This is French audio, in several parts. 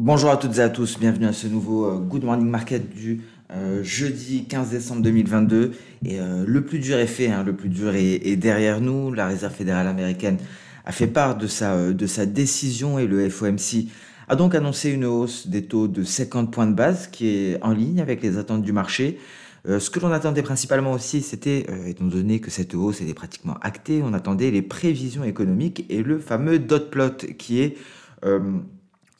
Bonjour à toutes et à tous, bienvenue à ce nouveau Good Morning Market du jeudi 15 décembre 2022. Le plus dur est fait, hein, le plus dur est derrière nous. La Réserve fédérale américaine a fait part de sa décision et le FOMC a donc annoncé une hausse des taux de 50 points de base qui est en ligne avec les attentes du marché. Ce que l'on attendait principalement aussi, c'était, étant donné que cette hausse était pratiquement actée, on attendait les prévisions économiques et le fameux dot plot qui est euh,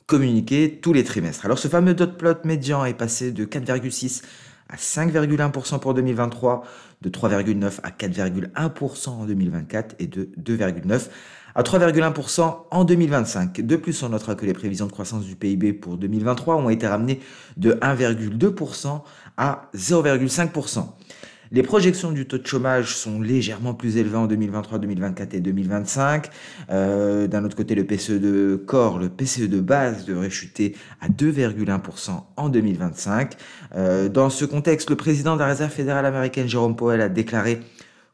communiqué tous les trimestres. Alors ce fameux dot plot médian est passé de 4,6 à 5,1% pour 2023, de 3,9 à 4,1% en 2024 et de 2,9 à 3,1% en 2025. De plus, on notera que les prévisions de croissance du PIB pour 2023 ont été ramenées de 1,2% à 0,5%. Les projections du taux de chômage sont légèrement plus élevées en 2023, 2024 et 2025. D'un autre côté, le PCE de corps, le PCE de base devrait chuter à 2,1% en 2025. Dans ce contexte, le président de la Réserve fédérale américaine, Jérôme Powell, a déclaré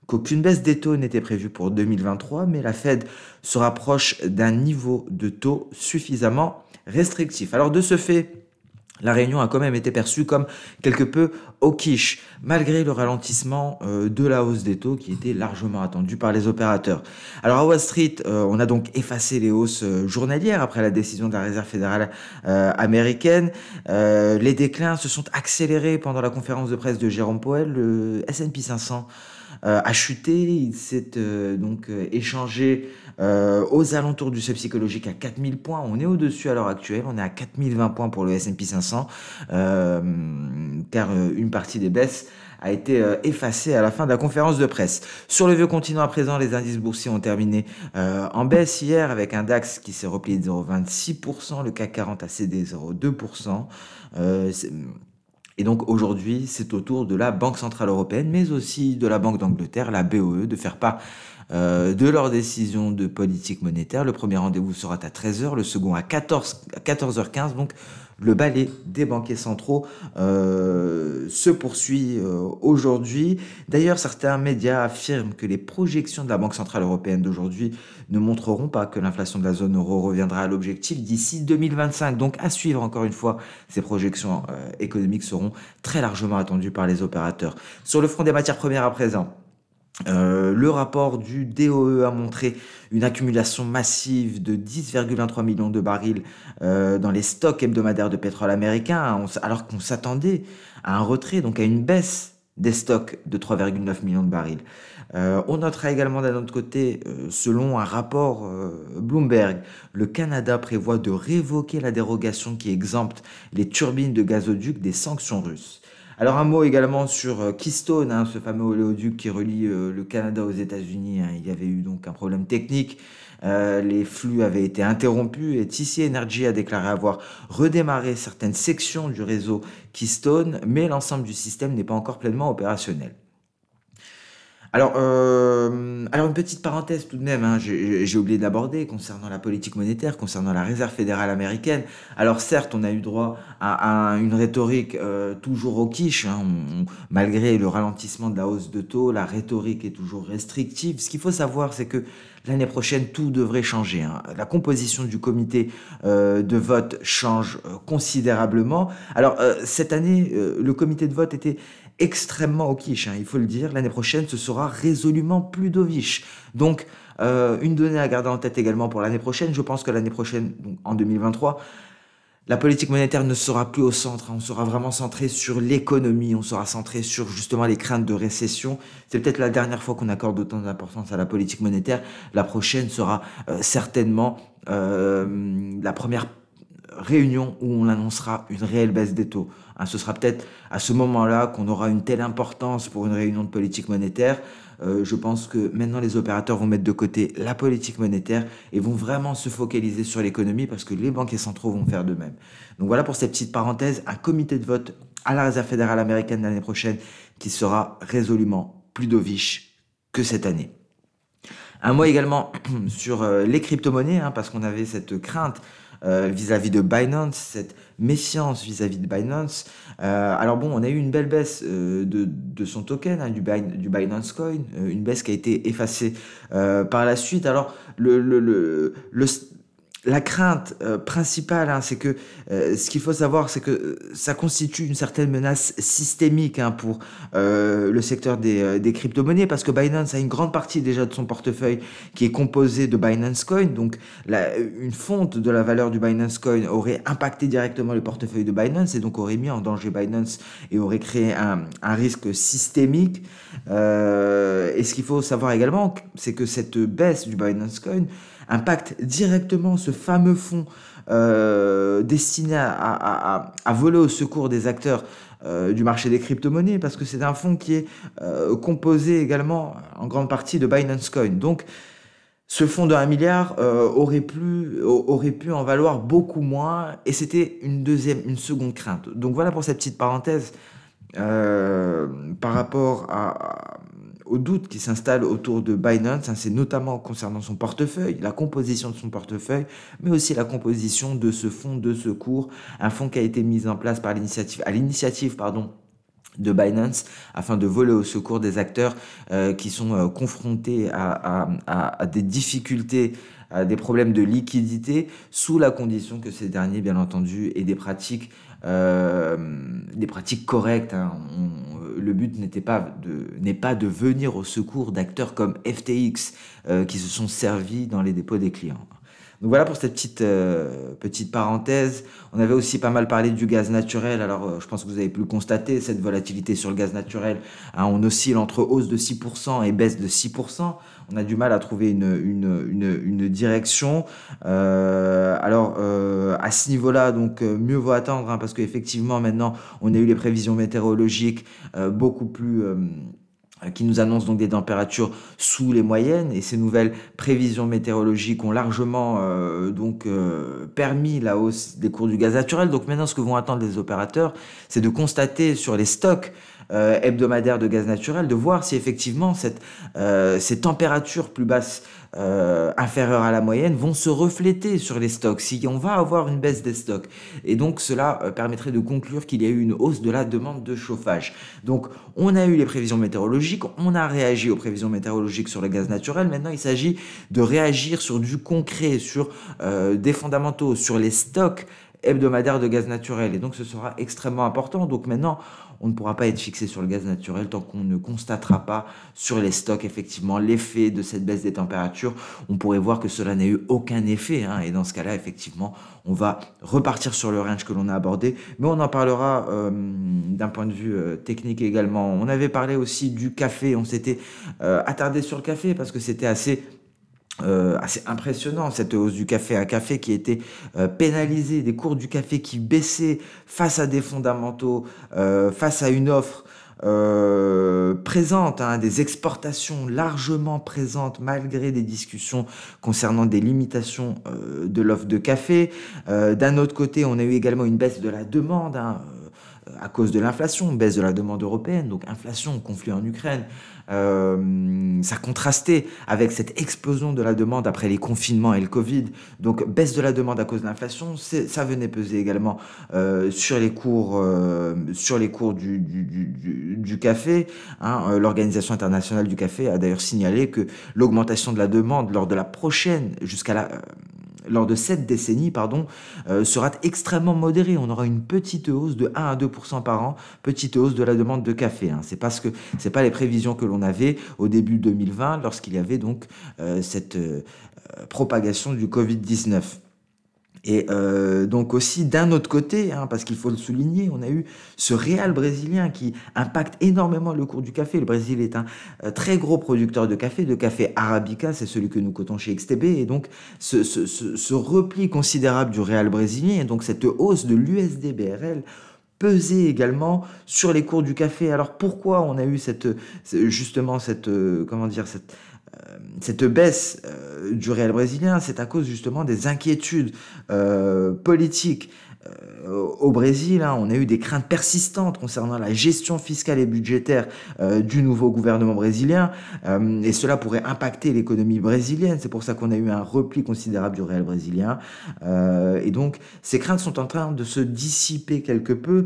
qu'aucune baisse des taux n'était prévue pour 2023, mais la Fed se rapproche d'un niveau de taux suffisamment restrictif. Alors de ce fait, la réunion a quand même été perçue comme quelque peu hawkish, malgré le ralentissement de la hausse des taux qui était largement attendu par les opérateurs. Alors à Wall Street, on a donc effacé les hausses journalières après la décision de la Réserve fédérale américaine. Les déclins se sont accélérés pendant la conférence de presse de Jérôme Powell. Le S&P 500 a chuté, il s'est échangé aux alentours du seuil psychologique à 4000 points. On est au-dessus à l'heure actuelle, on est à 4020 points pour le S&P 500, car une partie des baisses a été effacée à la fin de la conférence de presse. Sur le vieux continent à présent, les indices boursiers ont terminé en baisse hier avec un DAX qui s'est replié de 0,26%, le CAC 40 a cédé 0,2%. Et donc aujourd'hui, c'est au tour de la Banque Centrale Européenne, mais aussi de la Banque d'Angleterre, la BOE, de faire part de leur décision de politique monétaire. Le premier rendez-vous sera à 13h, le second à 14h15. Donc le ballet des banquiers centraux se poursuit aujourd'hui. D'ailleurs, certains médias affirment que les projections de la Banque Centrale Européenne d'aujourd'hui ne montreront pas que l'inflation de la zone euro reviendra à l'objectif d'ici 2025. Donc à suivre encore une fois, ces projections économiques seront très largement attendues par les opérateurs. Sur le front des matières premières à présent, le rapport du DOE a montré une accumulation massive de 10,23 millions de barils dans les stocks hebdomadaires de pétrole américain, alors qu'on s'attendait à un retrait, donc à une baisse des stocks de 3,9 millions de barils. On notera également d'un autre côté, selon un rapport Bloomberg, le Canada prévoit de révoquer la dérogation qui exempte les turbines de gazoduc des sanctions russes. Alors un mot également sur Keystone, hein, ce fameux oléoduc qui relie le Canada aux États-Unis. Hein. Il y avait eu donc un problème technique. Les flux avaient été interrompus et TC Energy a déclaré avoir redémarré certaines sections du réseau Keystone, mais l'ensemble du système n'est pas encore pleinement opérationnel. Alors une petite parenthèse tout de même, hein, j'ai oublié d'aborder concernant la politique monétaire, concernant la Réserve fédérale américaine. Alors certes, on a eu droit à une rhétorique toujours au quiche, hein, malgré le ralentissement de la hausse de taux, la rhétorique est toujours restrictive. Ce qu'il faut savoir, c'est que l'année prochaine, tout devrait changer. Hein. La composition du comité de vote change considérablement. Alors cette année, le comité de vote était extrêmement au quiche, hein, il faut le dire. L'année prochaine, ce sera résolument plus dovish. Donc, une donnée à garder en tête également pour l'année prochaine. Je pense que l'année prochaine, donc en 2023, la politique monétaire ne sera plus au centre. Hein. On sera vraiment centré sur l'économie. On sera centré sur justement les craintes de récession. C'est peut-être la dernière fois qu'on accorde autant d'importance à la politique monétaire. La prochaine sera certainement la première réunion où on annoncera une réelle baisse des taux. Hein, ce sera peut-être à ce moment-là qu'on aura une telle importance pour une réunion de politique monétaire. Je pense que maintenant les opérateurs vont mettre de côté la politique monétaire et vont vraiment se focaliser sur l'économie parce que les banquiers centraux vont faire de même. Donc voilà pour cette petite parenthèse, un comité de vote à la Réserve fédérale américaine l'année prochaine qui sera résolument plus dovish que cette année. Un mot également sur les crypto-monnaies, hein, parce qu'on avait cette crainte vis-à-vis de Binance, cette méfiance vis-à-vis de Binance. Alors bon, on a eu une belle baisse de son token, hein, du Binance Coin, une baisse qui a été effacée par la suite. Alors la crainte principale, hein, c'est que ce qu'il faut savoir, c'est que ça constitue une certaine menace systémique, hein, pour le secteur des crypto-monnaies, parce que Binance a une grande partie déjà de son portefeuille qui est composé de Binance Coin. Donc une fonte de la valeur du Binance Coin aurait impacté directement le portefeuille de Binance et donc aurait mis en danger Binance et aurait créé un risque systémique. Et ce qu'il faut savoir également, c'est que cette baisse du Binance Coin impacte directement ce fameux fonds destiné à voler au secours des acteurs du marché des crypto-monnaies, parce que c'est un fonds qui est composé également en grande partie de Binance Coin. Donc ce fonds de 1 milliard aurait pu en valoir beaucoup moins, et c'était une seconde crainte. Donc voilà pour cette petite parenthèse par rapport aux doutes qui s'installent autour de Binance, hein. C'est notamment concernant son portefeuille, la composition de son portefeuille, mais aussi la composition de ce fonds de secours, un fonds qui a été mis en place à l'initiative de Binance, afin de voler au secours des acteurs qui sont confrontés à des difficultés, à des problèmes de liquidité, sous la condition que ces derniers, bien entendu, aient des pratiques correctes, hein. Le but n'est pas de venir au secours d'acteurs comme FTX qui se sont servis dans les dépôts des clients. Donc voilà pour cette petite parenthèse. On avait aussi pas mal parlé du gaz naturel. Alors je pense que vous avez pu le constater, cette volatilité sur le gaz naturel, hein, on oscille entre hausse de 6% et baisse de 6%. On a du mal à trouver une direction. À ce niveau-là, donc mieux vaut attendre, hein, parce qu'effectivement maintenant on a eu les prévisions météorologiques beaucoup plus qui nous annonce donc des températures sous les moyennes, et ces nouvelles prévisions météorologiques ont largement permis la hausse des cours du gaz naturel. Donc maintenant, ce que vont attendre les opérateurs, c'est de constater sur les stocks hebdomadaires de gaz naturel, de voir si effectivement ces températures plus basses, inférieures à la moyenne, vont se refléter sur les stocks, si on va avoir une baisse des stocks. Et donc cela permettrait de conclure qu'il y a eu une hausse de la demande de chauffage. Donc on a eu les prévisions météorologiques, on a réagi aux prévisions météorologiques sur le gaz naturel. Maintenant il s'agit de réagir sur du concret, sur des fondamentaux, sur les stocks hebdomadaires de gaz naturel, et donc ce sera extrêmement important. Donc maintenant on ne pourra pas être fixé sur le gaz naturel tant qu'on ne constatera pas sur les stocks effectivement l'effet de cette baisse des températures. On pourrait voir que cela n'a eu aucun effet, hein, et dans ce cas-là effectivement on va repartir sur le range que l'on a abordé, mais on en parlera d'un point de vue technique également. On avait parlé aussi du café, on s'était attardé sur le café parce que c'était assez impressionnant, cette hausse du café. Un café qui était pénalisé, des cours du café qui baissaient face à des fondamentaux, face à une offre présente, hein, des exportations largement présentes malgré des discussions concernant des limitations de l'offre de café. D'un autre côté, on a eu également une baisse de la demande, hein, à cause de l'inflation, baisse de la demande européenne, donc inflation, conflit en Ukraine. Ça contrastait avec cette explosion de la demande après les confinements et le Covid. Donc baisse de la demande à cause de l'inflation, ça venait peser également sur les cours du café, hein. L'Organisation internationale du café a d'ailleurs signalé que l'augmentation de la demande lors de cette décennie, sera extrêmement modérée. On aura une petite hausse de 1 à 2% par an, petite hausse de la demande de café, hein. C'est pas les prévisions que l'on avait au début 2020, lorsqu'il y avait donc cette propagation du Covid-19. Et donc aussi d'un autre côté, hein, parce qu'il faut le souligner, on a eu ce réal brésilien qui impacte énormément le cours du café. Le Brésil est un très gros producteur de café arabica, c'est celui que nous cotons chez XTB, et donc ce repli considérable du réal brésilien, et donc cette hausse de l'USD BRL pesait également sur les cours du café. Alors pourquoi on a eu cette baisse du réal brésilien? C'est à cause justement des inquiétudes politiques au Brésil, hein. On a eu des craintes persistantes concernant la gestion fiscale et budgétaire du nouveau gouvernement brésilien, et cela pourrait impacter l'économie brésilienne. C'est pour ça qu'on a eu un repli considérable du réal brésilien, et donc ces craintes sont en train de se dissiper quelque peu,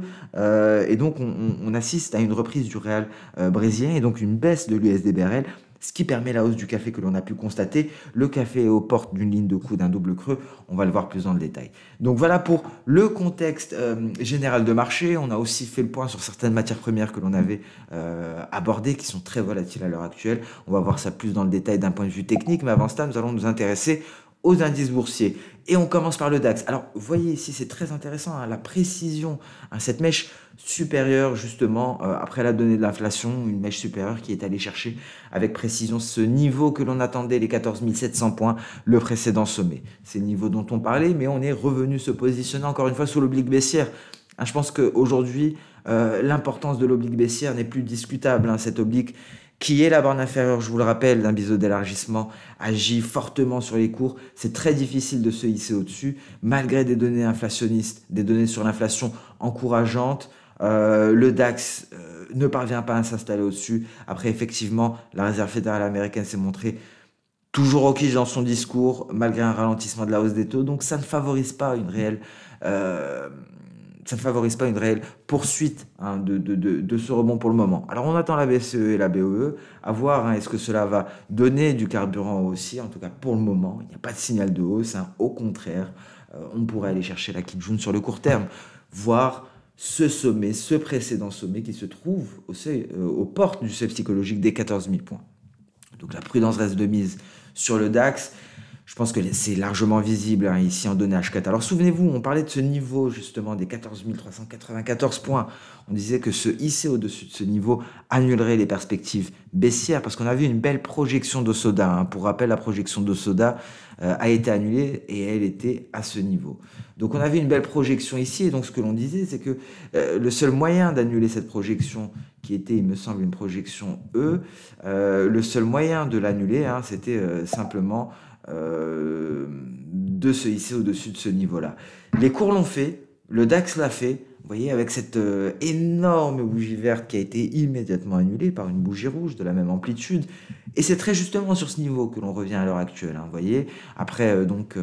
et donc on assiste à une reprise du réal brésilien, et donc une baisse de l'USD BRL ce qui permet la hausse du café que l'on a pu constater. Le café est aux portes d'une ligne de coup, d'un double creux. On va le voir plus dans le détail. Donc voilà pour le contexte général de marché. On a aussi fait le point sur certaines matières premières que l'on avait abordées, qui sont très volatiles à l'heure actuelle. On va voir ça plus dans le détail d'un point de vue technique. Mais avant cela, nous allons nous intéresser aux indices boursiers. Et on commence par le DAX. Alors, vous voyez ici, c'est très intéressant, hein, la précision, hein, cette mèche supérieure, justement, après la donnée de l'inflation, une mèche supérieure qui est allée chercher avec précision ce niveau que l'on attendait, les 14 700 points, le précédent sommet. C'est le niveau dont on parlait, mais on est revenu se positionner encore une fois sous l'oblique baissière. Hein, je pense qu'aujourd'hui, l'importance de l'oblique baissière n'est plus discutable. Hein, cette oblique qui est la borne inférieure, je vous le rappelle, d'un biseau d'élargissement, agit fortement sur les cours. C'est très difficile de se hisser au-dessus, malgré des données inflationnistes, des données sur l'inflation encourageantes. Le DAX ne parvient pas à s'installer au-dessus. Après, effectivement, la Réserve fédérale américaine s'est montrée toujours au quiche dans son discours, malgré un ralentissement de la hausse des taux. Donc, ça ne favorise pas une réelle... poursuite, hein, de ce rebond pour le moment. Alors on attend la BCE et la BOE, à voir, hein, est-ce que cela va donner du carburant aussi. En tout cas pour le moment, il n'y a pas de signal de hausse, hein. Au contraire, on pourrait aller chercher la Kijun sur le court terme, voir ce sommet, ce précédent sommet qui se trouve aux portes du seuil psychologique des 14 000 points. Donc la prudence reste de mise sur le DAX. Je pense que c'est largement visible, hein, ici en données H4. Alors souvenez-vous, on parlait de ce niveau justement des 14 394 points. On disait que se hisser au-dessus de ce niveau annulerait les perspectives baissières parce qu'on a vu une belle projection d'Osoda. Hein. Pour rappel, la projection d'Osoda a été annulée et elle était à ce niveau. Donc on avait une belle projection ici et donc ce que l'on disait, c'est que le seul moyen d'annuler cette projection qui était, il me semble, une projection E, le seul moyen de l'annuler, hein, c'était simplement... de se hisser au-dessus de ce niveau-là. Les cours l'ont fait, le DAX l'a fait, vous voyez, avec cette énorme bougie verte qui a été immédiatement annulée par une bougie rouge de la même amplitude. Et c'est très justement sur ce niveau que l'on revient à l'heure actuelle, hein, vous voyez. Après, donc,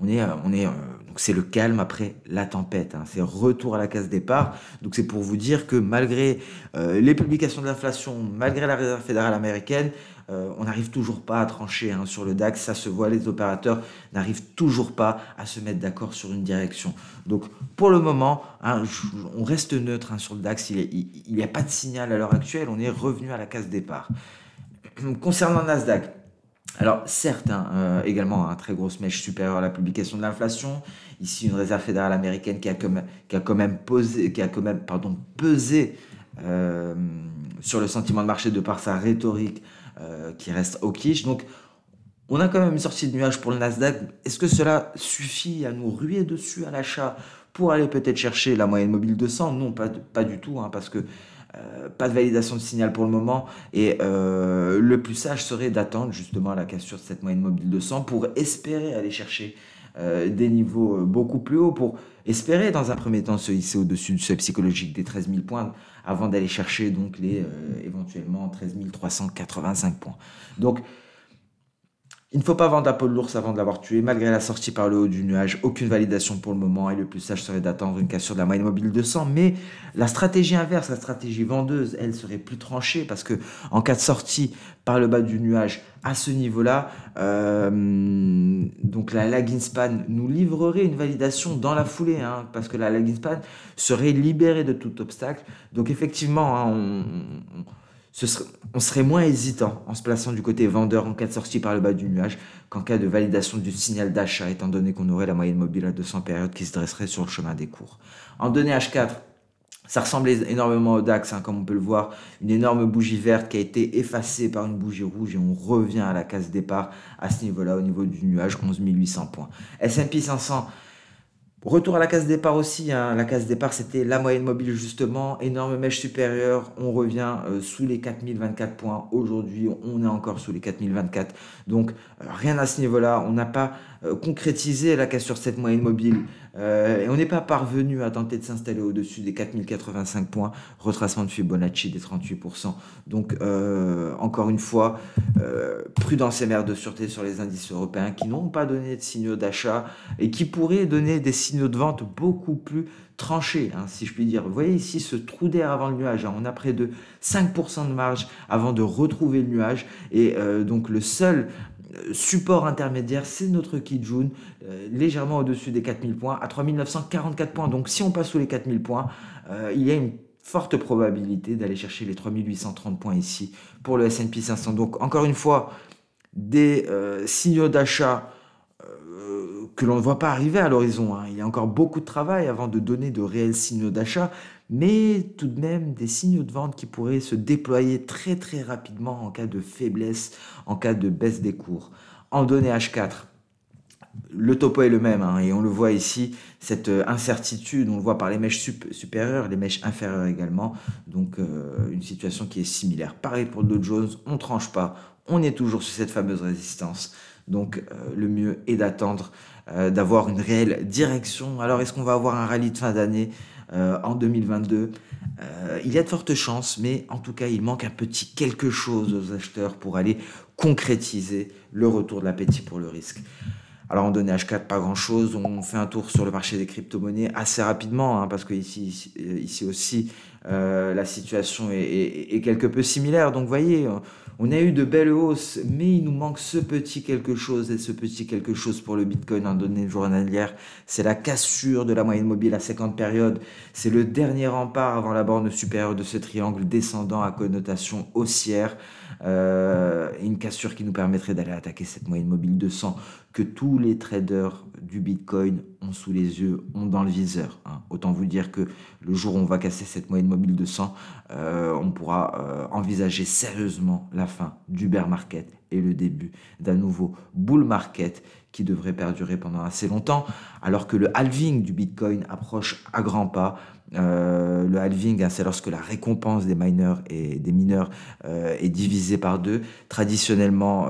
donc c'est le calme après la tempête, hein, c'est retour à la case départ. Donc c'est pour vous dire que malgré les publications de l'inflation, malgré la Réserve fédérale américaine, on n'arrive toujours pas à trancher, hein, sur le DAX, ça se voit, les opérateurs n'arrivent toujours pas à se mettre d'accord sur une direction. Donc pour le moment, hein, on reste neutre, hein, sur le DAX, il n'y a pas de signal à l'heure actuelle, on est revenu à la case départ. Concernant Nasdaq, alors certes, hein, également un très grosse mèche supérieure à la publication de l'inflation. Ici, une Réserve fédérale américaine qui a quand même pesé sur le sentiment de marché de par sa rhétorique qui reste hawkish. Donc, on a quand même une sortie de nuage pour le Nasdaq. Est-ce que cela suffit à nous ruer dessus à l'achat pour aller peut-être chercher la moyenne mobile 200? Non, pas du tout, hein, parce que pas de validation de signal pour le moment et le plus sage serait d'attendre justement la cassure de cette moyenne mobile 200 pour espérer aller chercher des niveaux beaucoup plus hauts, pour espérer dans un premier temps se hisser au-dessus du seuil psychologique des 13 000 points avant d'aller chercher donc les éventuellement 13 385 points. Donc il ne faut pas vendre la peau de l'ours avant de l'avoir tué. Malgré la sortie par le haut du nuage, aucune validation pour le moment et le plus sage serait d'attendre une cassure de la moyenne mobile 200. Mais la stratégie inverse, la stratégie vendeuse, elle serait plus tranchée parce que en cas de sortie par le bas du nuage à ce niveau-là, donc la lagging span nous livrerait une validation dans la foulée, hein, parce que la lagging span serait libérée de tout obstacle. Donc effectivement, hein, on serait moins hésitant en se plaçant du côté vendeur en cas de sortie par le bas du nuage qu'en cas de validation du signal d'achat, étant donné qu'on aurait la moyenne mobile à 200 périodes qui se dresserait sur le chemin des cours. En données H4, ça ressemble énormément au DAX, hein, comme on peut le voir, une énorme bougie verte qui a été effacée par une bougie rouge et on revient à la case départ à ce niveau-là, au niveau du nuage, 11 800 points. S&P 500, retour à la case départ aussi, hein. La case départ c'était la moyenne mobile justement, énorme mèche supérieure, on revient sous les 4024 points, aujourd'hui on est encore sous les 4024, donc rien à ce niveau-là, on n'a pas concrétisé la cassure de cette moyenne mobile. Et on n'est pas parvenu à tenter de s'installer au-dessus des 4085 points, retracement de Fibonacci des 38%. Donc, encore une fois, prudence et mère de sûreté sur les indices européens qui n'ont pas donné de signaux d'achat et qui pourraient donner des signaux de vente beaucoup plus tranchés, hein, si je puis dire. Vous voyez ici ce trou d'air avant le nuage, hein, on a près de 5% de marge avant de retrouver le nuage, et donc le seul support intermédiaire, c'est notre Kijun, légèrement au-dessus des 4000 points, à 3944 points. Donc si on passe sous les 4000 points, il y a une forte probabilité d'aller chercher les 3830 points ici pour le S&P 500. Donc encore une fois, des signaux d'achat que l'on ne voit pas arriver à l'horizon, hein. Il y a encore beaucoup de travail avant de donner de réels signaux d'achat, mais tout de même des signaux de vente qui pourraient se déployer très très rapidement en cas de faiblesse, en cas de baisse des cours. En données H4, le topo est le même, hein, et on le voit ici, cette incertitude, on le voit par les mèches supérieures, les mèches inférieures également, donc une situation qui est similaire. Pareil pour le Dow Jones, on ne tranche pas, on est toujours sur cette fameuse résistance, donc le mieux est d'attendre d'avoir une réelle direction. Alors est-ce qu'on va avoir un rallye de fin d'année en 2022? Il y a de fortes chances, mais en tout cas il manque un petit quelque chose aux acheteurs pour aller concrétiser le retour de l'appétit pour le risque. Alors en données H4, pas grand-chose. On fait un tour sur le marché des crypto-monnaies assez rapidement, hein, parce que ici aussi, la situation est quelque peu similaire. Donc vous voyez, on a eu de belles hausses, mais il nous manque ce petit quelque chose. Et ce petit quelque chose pour le Bitcoin en données journalières, c'est la cassure de la moyenne mobile à 50 périodes. C'est le dernier rempart avant la borne supérieure de ce triangle descendant à connotation haussière. Une cassure qui nous permettrait d'aller attaquer cette moyenne mobile 200 que tous les traders du Bitcoin ont sous les yeux, ont dans le viseur, hein. Autant vous dire que le jour où on va casser cette moyenne mobile 200, on pourra envisager sérieusement la fin du bear market et le début d'un nouveau bull market qui devrait perdurer pendant assez longtemps, alors que le halving du Bitcoin approche à grands pas. Le halving, hein, c'est lorsque la récompense des miners et des mineurs est divisée par deux. Traditionnellement,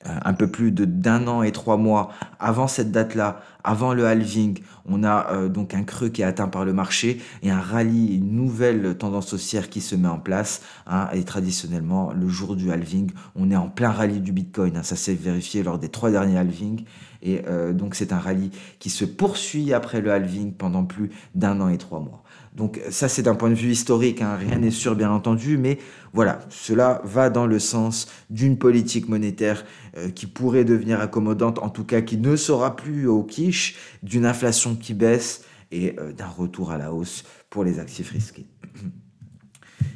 un peu plus d'un an et 3 mois avant cette date-là, avant le halving, on a donc un creux qui est atteint par le marché et un rallye, une nouvelle tendance haussière qui se met en place, hein, et traditionnellement, le jour du halving, on est en plein rallye du Bitcoin, hein, ça s'est vérifié lors des 3 derniers halvings, et donc c'est un rallye qui se poursuit après le halving pendant plus d'un an et 3 mois. Donc ça, c'est d'un point de vue historique, hein, rien n'est sûr bien entendu, mais voilà, cela va dans le sens d'une politique monétaire qui pourrait devenir accommodante, en tout cas qui ne sera plus au quiche, d'une inflation qui baisse et d'un retour à la hausse pour les actifs risqués.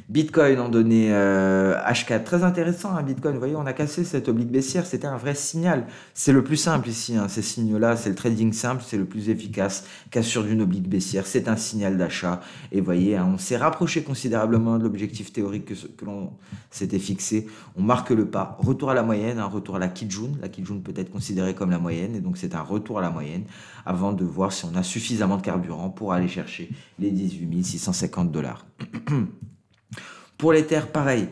Bitcoin en données H4, très intéressant, hein, Bitcoin, vous voyez, on a cassé cette oblique baissière, c'était un vrai signal. C'est le plus simple ici, hein, ces signaux-là, c'est le trading simple, c'est le plus efficace. Cassure d'une oblique baissière, c'est un signal d'achat. Et vous voyez, hein, on s'est rapproché considérablement de l'objectif théorique que l'on s'était fixé. On marque le pas, retour à la moyenne, un retour à la Kijun. La Kijun peut être considérée comme la moyenne, et donc c'est un retour à la moyenne avant de voir si on a suffisamment de carburant pour aller chercher les 18 650 $. Pour l'Ether, pareil,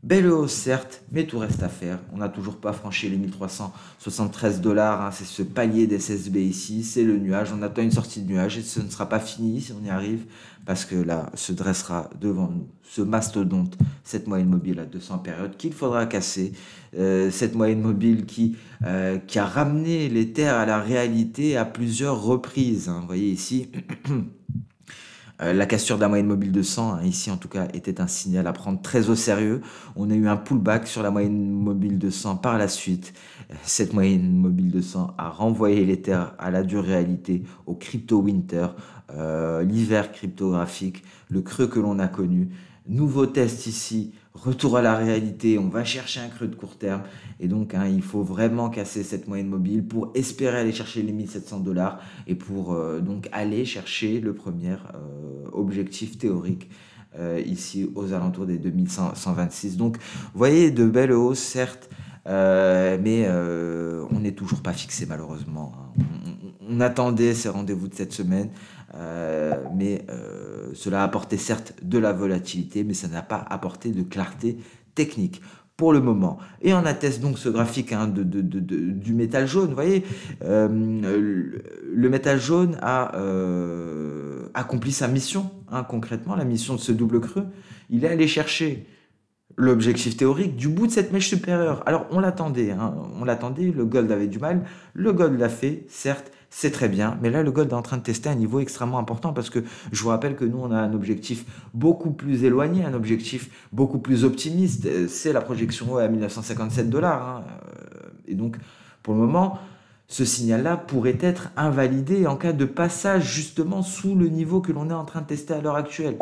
belle hausse certes, mais tout reste à faire. On n'a toujours pas franchi les 1373 $, hein, c'est ce palier d'SSB ici, c'est le nuage. On attend une sortie de nuage et ce ne sera pas fini si on y arrive, parce que là se dressera devant nous ce mastodonte, cette moyenne mobile à 200 périodes qu'il faudra casser. Cette moyenne mobile qui a ramené l'Ether à la réalité à plusieurs reprises, hein. Vous voyez ici... La cassure de la moyenne mobile de 100, hein, ici en tout cas, était un signal à prendre très au sérieux. On a eu un pullback sur la moyenne mobile de 100 par la suite. Cette moyenne mobile de 100 a renvoyé l'Ether à la dure réalité, au crypto winter, l'hiver cryptographique, le creux que l'on a connu. Nouveau test ici, retour à la réalité, on va chercher un creux de court terme et donc hein, il faut vraiment casser cette moyenne mobile pour espérer aller chercher les 1700 $ et pour donc aller chercher le premier objectif théorique ici aux alentours des 2126. Donc vous voyez de belles hausses certes, mais on n'est toujours pas fixé malheureusement, hein. On attendait ces rendez-vous de cette semaine, mais cela a apporté certes de la volatilité, mais ça n'a pas apporté de clarté technique. pour le moment. Et on atteste donc ce graphique hein, du métal jaune. Vous voyez, le métal jaune a accompli sa mission, hein, concrètement, la mission de ce double creux. Il est allé chercher l'objectif théorique du bout de cette mèche supérieure. Alors on l'attendait, hein, le gold avait du mal, le gold l'a fait, certes, c'est très bien, mais là le gold est en train de tester un niveau extrêmement important parce que je vous rappelle que nous on a un objectif beaucoup plus éloigné, un objectif beaucoup plus optimiste, c'est la projection à 1957 dollars. Hein, et donc pour le moment, ce signal-là pourrait être invalidé en cas de passage justement sous le niveau que l'on est en train de tester à l'heure actuelle.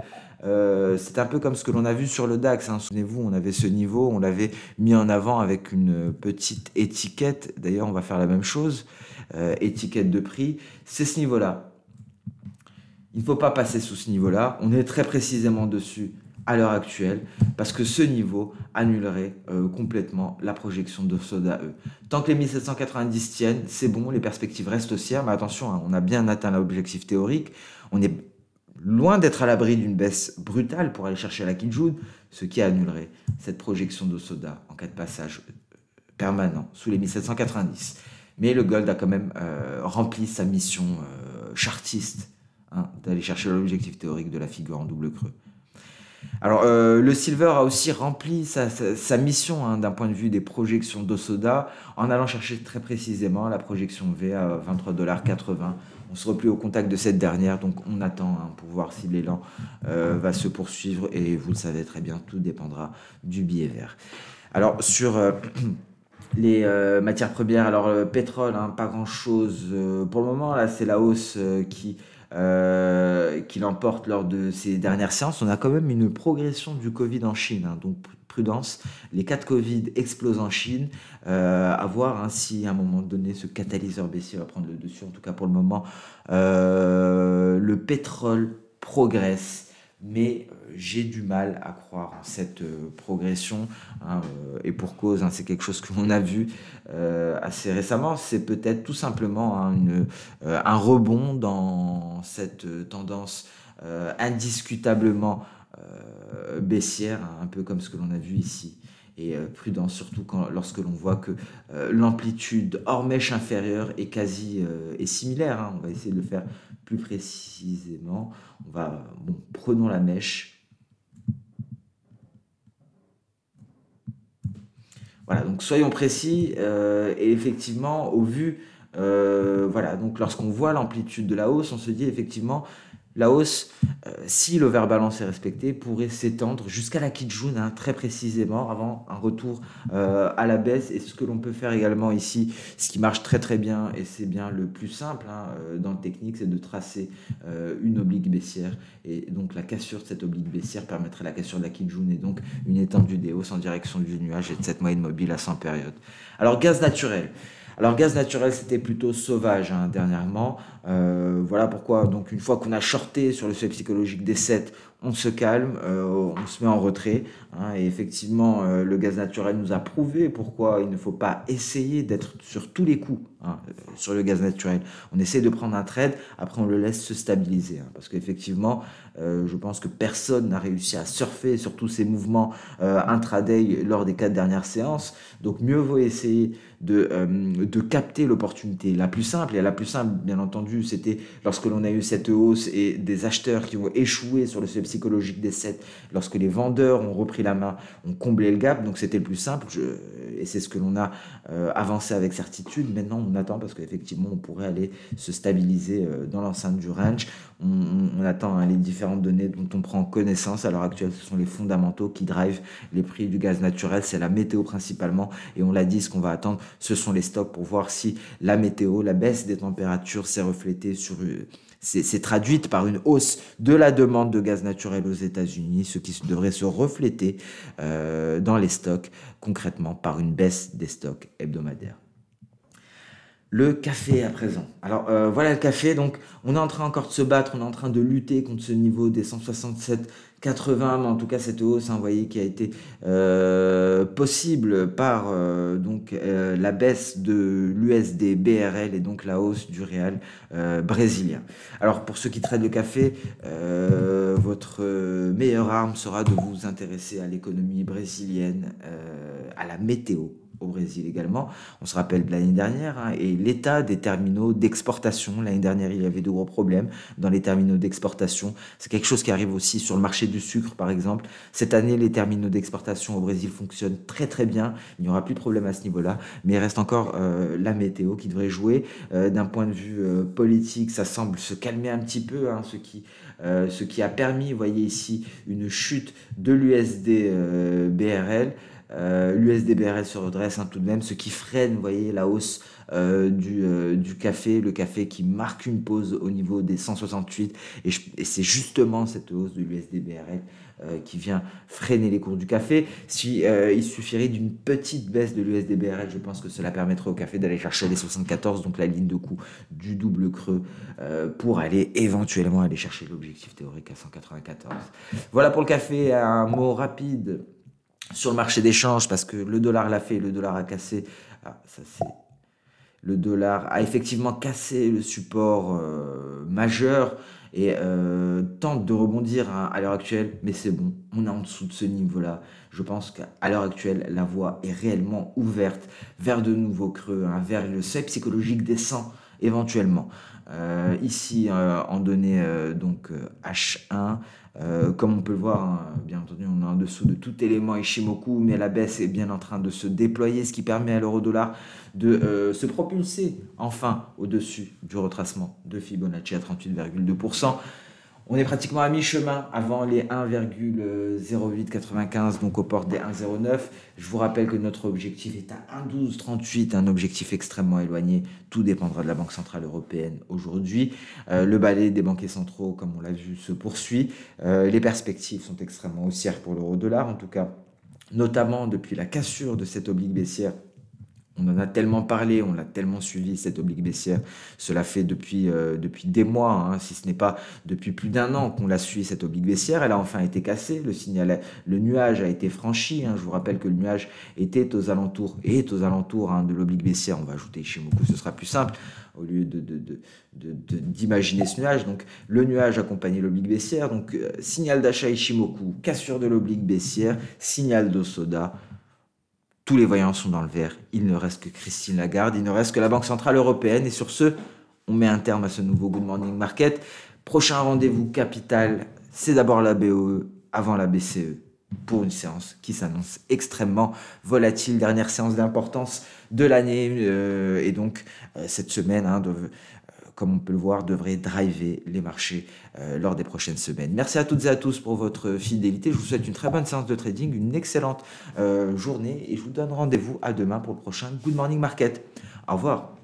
C'est un peu comme ce que l'on a vu sur le DAX. Hein. Souvenez-vous, on avait ce niveau, on l'avait mis en avant avec une petite étiquette. D'ailleurs, on va faire la même chose. Étiquette de prix, c'est ce niveau-là. Il ne faut pas passer sous ce niveau-là. On est très précisément dessus à l'heure actuelle parce que ce niveau annulerait complètement la projection de Soda E. Tant que les 1790 tiennent, c'est bon, les perspectives restent haussières, mais attention, hein, on a bien atteint l'objectif théorique. On est loin d'être à l'abri d'une baisse brutale pour aller chercher la Kijun, ce qui annulerait cette projection de Soda en cas de passage permanent sous les 1790. Mais le gold a quand même rempli sa mission chartiste hein, d'aller chercher l'objectif théorique de la figure en double creux. Alors, le silver a aussi rempli sa mission hein, d'un point de vue des projections d'Osoda en allant chercher très précisément la projection V à 23,80 $. On se replie au contact de cette dernière, donc on attend hein, pour voir si l'élan va se poursuivre et vous le savez très bien, tout dépendra du billet vert. Alors, sur les matières premières, alors le pétrole, hein, pas grand-chose pour le moment, là c'est la hausse qui l'emporte lors de ces dernières séances. On a quand même une progression du Covid en Chine, hein, donc prudence. Les cas de Covid explosent en Chine. À voir hein, si à un moment donné ce catalyseur baissier va prendre le dessus. En tout cas pour le moment, le pétrole progresse, mais j'ai du mal à croire en cette progression hein, et pour cause, hein, c'est quelque chose que l'on a vu assez récemment. C'est peut-être tout simplement hein, un rebond dans cette tendance indiscutablement baissière, hein, un peu comme ce que l'on a vu ici. Et prudence surtout lorsque l'on voit que l'amplitude hors mèche inférieure est est similaire. Hein. On va essayer de le faire plus précisément. Prenons la mèche. Voilà, donc soyons précis et effectivement, au vu, voilà, donc lorsqu'on voit l'amplitude de la hausse, on se dit effectivement, la hausse, si l'overbalance est respecté, pourrait s'étendre jusqu'à la Kijun, hein, très précisément, avant un retour à la baisse. Et ce que l'on peut faire également ici, ce qui marche très très bien, et c'est bien le plus simple hein, dans le technique, c'est de tracer une oblique baissière. Et donc la cassure de cette oblique baissière permettrait la cassure de la Kijun et donc une étendue des hausses en direction du nuage et de cette moyenne mobile à 100 périodes. Alors gaz naturel. Alors gaz naturel, c'était plutôt sauvage hein, dernièrement. Voilà pourquoi, donc une fois qu'on a shorté sur le seuil psychologique des 7, on se calme, on se met en retrait. Hein, et effectivement, le gaz naturel nous a prouvé pourquoi il ne faut pas essayer d'être sur tous les coups hein, sur le gaz naturel. On essaie de prendre un trade, après on le laisse se stabiliser. Hein, parce qu'effectivement, je pense que personne n'a réussi à surfer sur tous ces mouvements intraday lors des 4 dernières séances. Donc mieux vaut essayer de capter l'opportunité la plus simple. Et la plus simple, bien entendu, c'était lorsque l'on a eu cette hausse et des acheteurs qui ont échoué sur le seuil psychologique des 7, lorsque les vendeurs ont repris la main, ont comblé le gap. Donc c'était le plus simple et c'est ce que l'on a avancé avec certitude. Maintenant, on attend parce qu'effectivement, on pourrait aller se stabiliser dans l'enceinte du range. On attend hein, les différentes données dont on prend connaissance. À l'heure actuelle, ce sont les fondamentaux qui drivent les prix du gaz naturel. C'est la météo principalement. Et on l'a dit, ce qu'on va attendre, ce sont les stocks pour voir si la météo, la baisse des températures s'est reflétée c'est traduite par une hausse de la demande de gaz naturel aux États-Unis, ce qui devrait se refléter dans les stocks, concrètement par une baisse des stocks hebdomadaires. Le café à présent. Alors voilà le café, donc on est en train encore de se battre, on est en train de lutter contre ce niveau des 167,90 80, mais en tout cas cette hausse, vous voyez, qui a été possible par la baisse de l'USD BRL et donc la hausse du réal brésilien. Alors pour ceux qui traitent le café, votre meilleure arme sera de vous intéresser à l'économie brésilienne, à la météo au Brésil également. On se rappelle de l'année dernière, et l'état des terminaux d'exportation. L'année dernière, il y avait de gros problèmes dans les terminaux d'exportation. C'est quelque chose qui arrive aussi sur le marché du sucre, par exemple. Cette année, les terminaux d'exportation au Brésil fonctionnent très très bien. Il n'y aura plus de problème à ce niveau-là. Mais il reste encore la météo qui devrait jouer. D'un point de vue politique, ça semble se calmer un petit peu, ce qui a permis, vous voyez ici, une chute de l'USD BRL. L'USD BRL se redresse tout de même, ce qui freine, vous voyez, la hausse du café, le café qui marque une pause au niveau des 168, et c'est justement cette hausse de l'USD BRL qui vient freiner les cours du café. Si il suffirait d'une petite baisse de l'USD BRL, je pense que cela permettrait au café d'aller chercher les 74, donc la ligne de coup du double creux, pour aller éventuellement aller chercher l'objectif théorique à 194. Voilà pour le café. Un mot rapide sur le marché d'échange, parce que le dollar l'a fait, le dollar a cassé. Le dollar a effectivement cassé le support majeur et tente de rebondir à l'heure actuelle, mais c'est bon, on est en dessous de ce niveau-là. Je pense qu'à l'heure actuelle, la voie est réellement ouverte vers de nouveaux creux, vers le seuil psychologique des 100 éventuellement. Ici, en données H1, comme on peut le voir, bien entendu, on est en dessous de tout élément Ishimoku, mais la baisse est bien en train de se déployer, ce qui permet à l'euro-dollar de se propulser enfin au-dessus du retracement de Fibonacci à 38,2%. On est pratiquement à mi-chemin avant les 1,0895, donc aux portes des 1,09. Je vous rappelle que notre objectif est à 1,1238, un objectif extrêmement éloigné. Tout dépendra de la Banque Centrale Européenne aujourd'hui. Le balai des banquiers centraux, comme on l'a vu, se poursuit. Les perspectives sont extrêmement haussières pour l'euro-dollar, en tout cas, notamment depuis la cassure de cette oblique baissière. On en a tellement parlé, on l'a tellement suivi, cette oblique baissière. Cela fait depuis des mois, si ce n'est pas depuis plus d'un an qu'on l'a suivi, cette oblique baissière. Elle a enfin été cassée, le nuage a été franchi. Je vous rappelle que le nuage est aux alentours de l'oblique baissière. On va ajouter Ishimoku, ce sera plus simple, au lieu d'imaginer ce nuage. Donc le nuage accompagnait l'oblique baissière. Donc signal d'achat Ishimoku, cassure de l'oblique baissière, signal d'Osoda. Tous les voyants sont dans le vert. Il ne reste que Christine Lagarde, il ne reste que la Banque Centrale Européenne. Et sur ce, on met un terme à ce nouveau Good Morning Market. Prochain rendez-vous capital, c'est d'abord la BOE avant la BCE pour une séance qui s'annonce extrêmement volatile. Dernière séance d'importance de l'année. Et donc, cette semaine, comme on peut le voir, devrait driver les marchés lors des prochaines semaines. Merci à toutes et à tous pour votre fidélité. Je vous souhaite une très bonne séance de trading, une excellente journée, et je vous donne rendez-vous à demain pour le prochain Good Morning Market. Au revoir.